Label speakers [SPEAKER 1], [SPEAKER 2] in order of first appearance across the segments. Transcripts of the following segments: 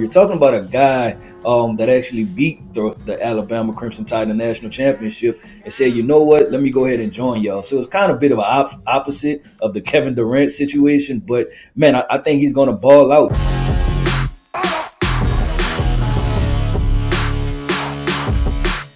[SPEAKER 1] You're talking about a guy that actually beat the Alabama Crimson Tide in the national championship and said, you know what, let me go ahead and join y'all. So it's kind of a bit of an opposite of the Kevin Durant situation. But, man, I think he's going to ball out.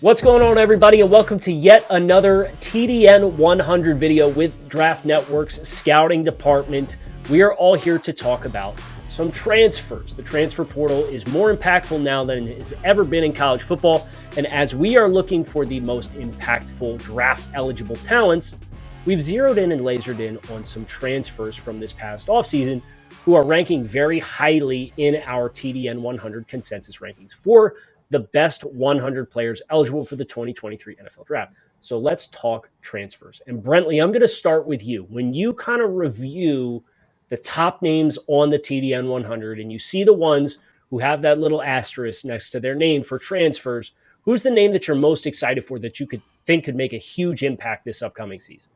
[SPEAKER 2] What's going on, everybody, and welcome to yet another TDN 100 video with Draft Network's scouting department. We are all here to talk about some transfers. The transfer portal is more impactful now than it has ever been in college football, and as we are looking for the most impactful draft-eligible talents, we've zeroed in and lasered in on some transfers from this past offseason who are ranking very highly in our TDN 100 consensus rankings for the best 100 players eligible for the 2023 NFL Draft. So let's talk transfers. And Brentley, I'm going to start with you. When you kind of review the top names on the TDN 100 and you see the ones who have that little asterisk next to their name for transfers, who's the name that you're most excited for that you could make a huge impact this upcoming season?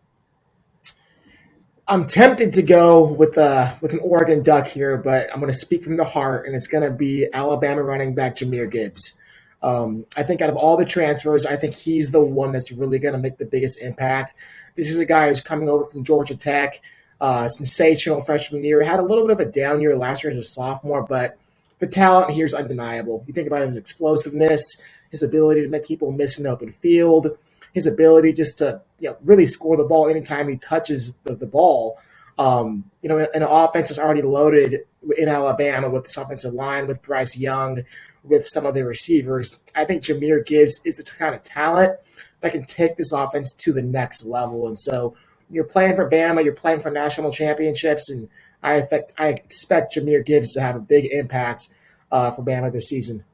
[SPEAKER 3] I'm tempted to go with an Oregon Duck here, but I'm going to speak from the heart, and it's going to be Alabama running back Jamal Gibbs. I think out of all the transfers, I think he's the one that's really going to make the biggest impact. This is a guy who's coming over from Georgia Tech, sensational freshman year. Had a little bit of a down year last year as a sophomore, but the talent here is undeniable. You think about his explosiveness, his ability to make people miss in the open field, his ability just to really score the ball anytime he touches the ball. And the offense is already loaded in Alabama with this offensive line, with Bryce Young, with some of the receivers. I think Jamal Gibbs is the kind of talent that can take this offense to the next level. And so you're playing for Bama, you're playing for national championships, and I expect Jamal Gibbs to have a big impact for Bama this season.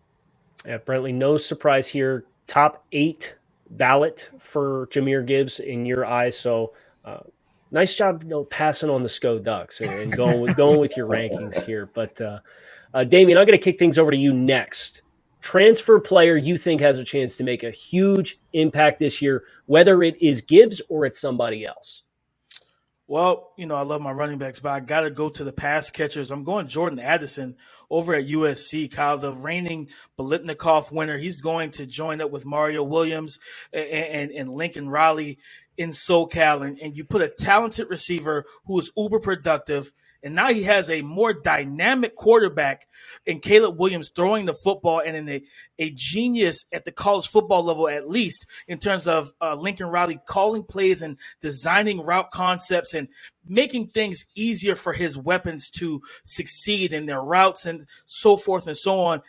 [SPEAKER 2] Yeah, Brentley, no surprise here. Top 8 ballot for Jamal Gibbs in your eyes. So nice job passing on the SCO Ducks and going with your rankings here. But Damian, I'm going to kick things over to you next. Transfer player you think has a chance to make a huge impact this year, whether it is Gibbs or it's somebody else.
[SPEAKER 4] Well, I love my running backs, but I got to go to the pass catchers. I'm going Jordan Addison over at USC, Kyle, the reigning Biletnikoff winner. He's going to join up with Mario Williams and Lincoln Riley in SoCal. And you put a talented receiver who is uber productive, and now he has a more dynamic quarterback in Caleb Williams throwing the football, and in a genius at the college football level, at least in terms of Lincoln Riley calling plays and designing route concepts and making things easier for his weapons to succeed in their routes and so forth and so on.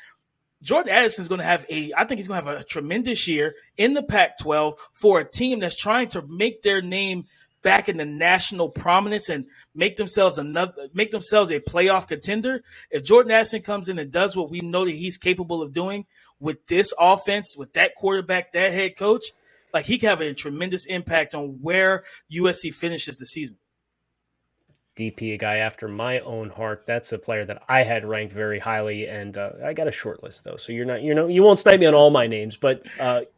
[SPEAKER 4] Jordan Addison is going to have a tremendous year in the Pac-12 for a team that's trying to make their name back in the national prominence and make themselves a playoff contender. If Jordan Addison comes in and does what we know that he's capable of doing with this offense, with that quarterback, that head coach, like he can have a tremendous impact on where USC finishes the season.
[SPEAKER 2] DP, a guy after my own heart. That's a player that I had ranked very highly, and I got a short list though, so you won't snipe me on all my names. But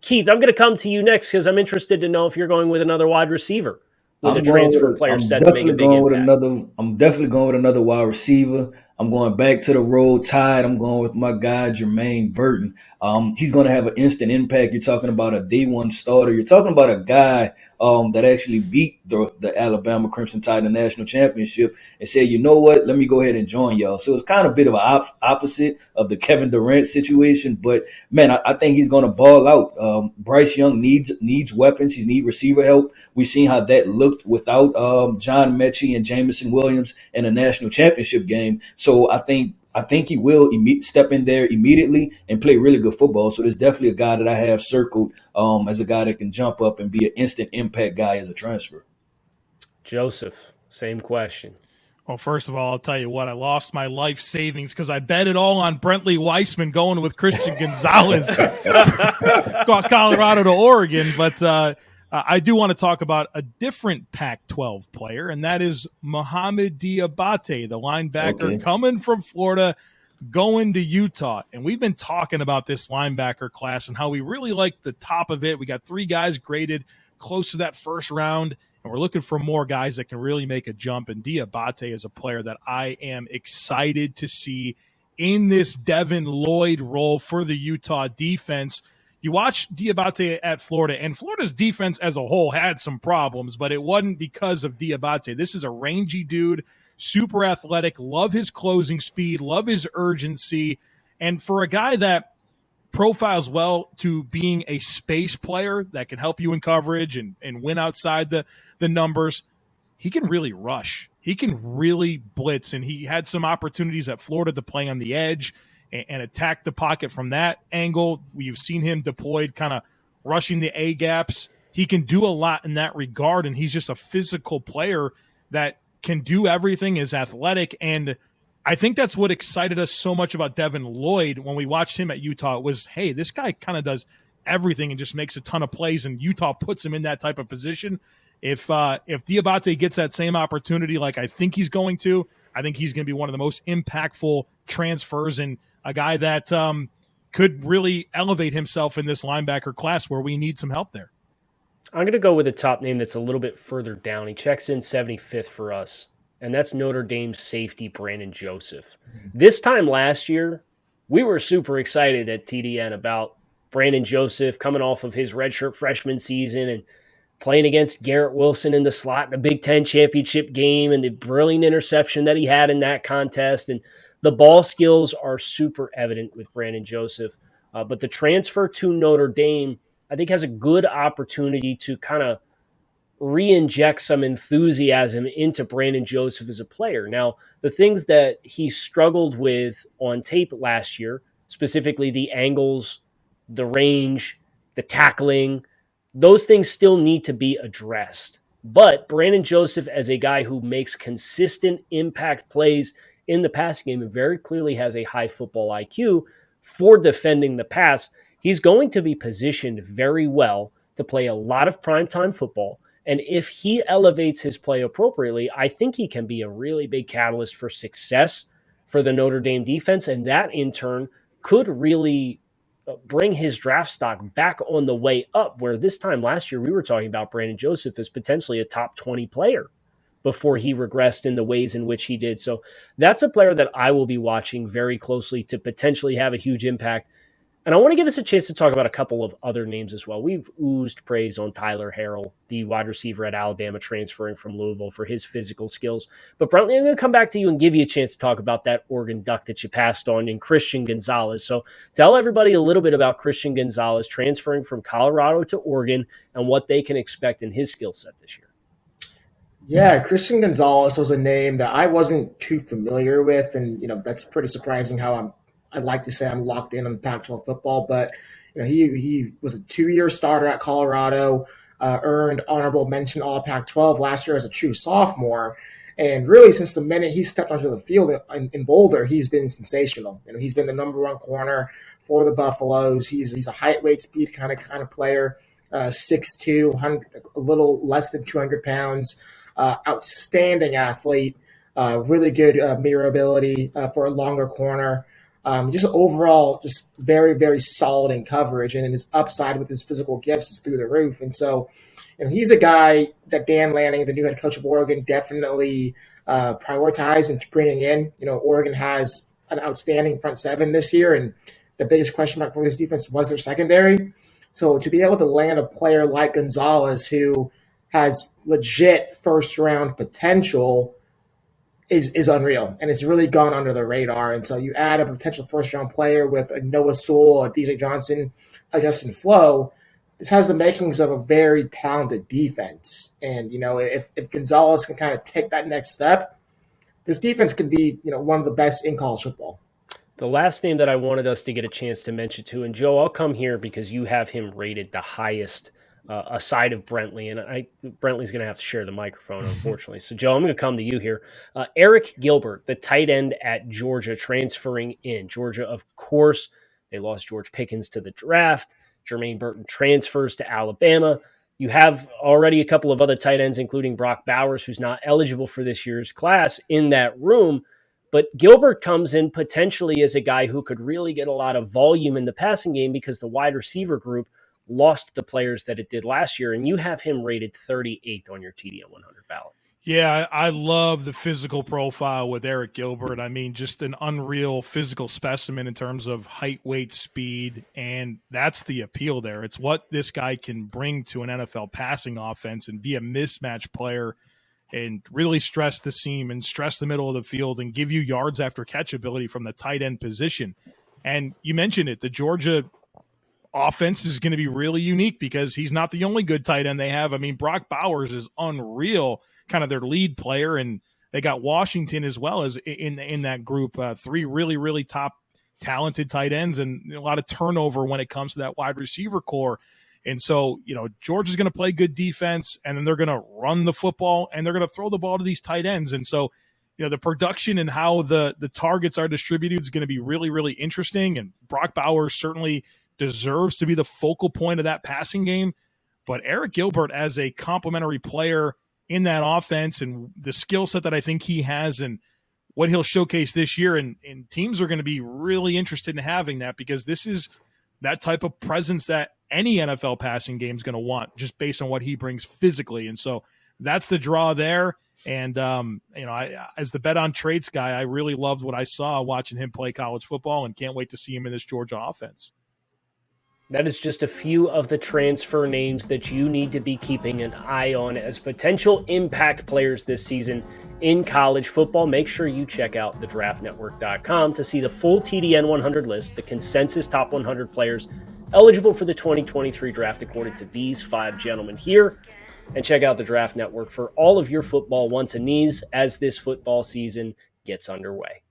[SPEAKER 2] Keith, I'm going to come to you next because I'm interested to know if you're going with another wide receiver. With a transfer player set to make a big impact.
[SPEAKER 1] I'm definitely going with another wide receiver. I'm going back to the Roll Tide. I'm going with my guy, Jermaine Burton. He's going to have an instant impact. You're talking about a day one starter. You're talking about a guy that actually beat the Alabama Crimson Tide in the national championship and said, you know what, let me go ahead and join y'all. So it's kind of a bit of an opposite of the Kevin Durant situation. But, man, I think he's going to ball out. Bryce Young needs weapons. He needs receiver help. We've seen how that looked without John Mechie and Jamison Williams in a national championship game. So I think he will step in there immediately and play really good football. So there's definitely a guy that I have circled as a guy that can jump up and be an instant impact guy as a transfer.
[SPEAKER 2] Joseph, same question.
[SPEAKER 5] Well, first of all, I'll tell you what, I lost my life savings because I bet it all on Brentley Weissman going with Christian Gonzalez, Colorado to Oregon. But I do want to talk about a different Pac-12 player, and that is Mohamed Diabate, the linebacker coming from Florida, going to Utah. And we've been talking about this linebacker class and how we really like the top of it. We got 3 guys graded close to that first round, and we're looking for more guys that can really make a jump. And Diabate is a player that I am excited to see in this Devin Lloyd role for the Utah defense. You watch Diabate at Florida, and Florida's defense as a whole had some problems, but it wasn't because of Diabate. This is a rangy dude, super athletic, love his closing speed, love his urgency. And for a guy that profiles well to being a space player that can help you in coverage and win outside the numbers, he can really rush. He can really blitz, and he had some opportunities at Florida to play on the edge and attack the pocket from that angle. We've seen him deployed kind of rushing the A-gaps. He can do a lot in that regard, and he's just a physical player that can do everything, is athletic, and I think that's what excited us so much about Devin Lloyd when we watched him at Utah. It was, hey, this guy kind of does everything and just makes a ton of plays, and Utah puts him in that type of position. If Diabate gets that same opportunity like I think he's going to, I think he's going to be one of the most impactful transfers and a guy that could really elevate himself in this linebacker class where we need some help there.
[SPEAKER 2] I'm going to go with a top name that's a little bit further down. He checks in 75th for us, and that's Notre Dame safety Brandon Joseph. This time last year, we were super excited at TDN about Brandon Joseph coming off of his redshirt freshman season and playing against Garrett Wilson in the slot in the Big Ten championship game and the brilliant interception that he had in that contest. And the ball skills are super evident with Brandon Joseph. But the transfer to Notre Dame, I think, has a good opportunity to kind of re-inject some enthusiasm into Brandon Joseph as a player. Now, the things that he struggled with on tape last year, specifically the angles, the range, the tackling, those things still need to be addressed. But Brandon Joseph, as a guy who makes consistent impact plays in the passing game and very clearly has a high football IQ for defending the pass, he's going to be positioned very well to play a lot of primetime football. And if he elevates his play appropriately, I think he can be a really big catalyst for success for the Notre Dame defense. And that in turn could really bring his draft stock back on the way up, where this time last year we were talking about Brandon Joseph as potentially a top 20 player before he regressed in the ways in which he did. So that's a player that I will be watching very closely to potentially have a huge impact. And I want to give us a chance to talk about a couple of other names as well. We've oozed praise on Tyler Harrell, the wide receiver at Alabama, transferring from Louisville for his physical skills. But Brentley, I'm going to come back to you and give you a chance to talk about that Oregon Duck that you passed on in Christian Gonzalez. So tell everybody a little bit about Christian Gonzalez transferring from Colorado to Oregon and what they can expect in his skill set this year.
[SPEAKER 3] Yeah, Christian Gonzalez was a name that I wasn't too familiar with, and that's pretty surprising how I'd like to say I'm locked in on Pac-12 football, but he was a 2-year starter at Colorado, earned honorable mention All Pac-12 last year as a true sophomore, and really since the minute he stepped onto the field in Boulder, he's been sensational. He's been the number one corner for the Buffaloes. He's a height, weight, speed kind of player, 6'2", a little less than 200 pounds, outstanding athlete, really good mirror ability for a longer corner. Just overall, just very, very solid in coverage, and his upside with his physical gifts is through the roof. And so, he's a guy that Dan Lanning, the new head coach of Oregon, definitely prioritized and bringing in. Oregon has an outstanding front seven this year, and the biggest question mark for this defense was their secondary. So to be able to land a player like Gonzalez, who has legit first-round potential, is unreal, and it's really gone under the radar. And so you add a potential first-round player with a Noah Sewell, a DJ Johnson, a Justin Flo. This has the makings of a very talented defense. And, if Gonzalez can kind of take that next step, this defense could be, one of the best in college football.
[SPEAKER 2] The last name that I wanted us to get a chance to mention too, and Joe, I'll come here because you have him rated the highest aside of Brentley, and Brentley's going to have to share the microphone, unfortunately. So, Joe, I'm going to come to you here. Eric Gilbert, the tight end at Georgia, transferring in. Georgia, of course, they lost George Pickens to the draft. Jermaine Burton transfers to Alabama. You have already a couple of other tight ends, including Brock Bowers, who's not eligible for this year's class, in that room. But Gilbert comes in potentially as a guy who could really get a lot of volume in the passing game because the wide receiver group lost the players that it did last year, and you have him rated 38th on your TDN 100 ballot.
[SPEAKER 5] Yeah, I love the physical profile with Eric Gilbert. I mean, just an unreal physical specimen in terms of height, weight, speed, and that's the appeal there. It's what this guy can bring to an NFL passing offense and be a mismatch player and really stress the seam and stress the middle of the field and give you yards after catch ability from the tight end position. And you mentioned it, the Georgia offense is going to be really unique because he's not the only good tight end they have. I mean, Brock Bowers is unreal, kind of their lead player, and they got Washington as well as in that group. Three really, really top talented tight ends and a lot of turnover when it comes to that wide receiver core. And so, Georgia's going to play good defense, and then they're going to run the football, and they're going to throw the ball to these tight ends. And so, the production and how the targets are distributed is going to be really, really interesting. And Brock Bowers certainly deserves to be the focal point of that passing game. But Eric Gilbert as a complementary player in that offense and the skill set that I think he has and what he'll showcase this year, and teams are going to be really interested in having that because this is that type of presence that any NFL passing game is going to want just based on what he brings physically. And so that's the draw there. And, I, as the bet on traits guy, I really loved what I saw watching him play college football and can't wait to see him in this Georgia offense.
[SPEAKER 2] That is just a few of the transfer names that you need to be keeping an eye on as potential impact players this season in college football. Make sure you check out thedraftnetwork.com to see the full TDN 100 list, the consensus top 100 players eligible for the 2023 draft according to these 5 gentlemen here. And check out the Draft Network for all of your football wants and needs as this football season gets underway.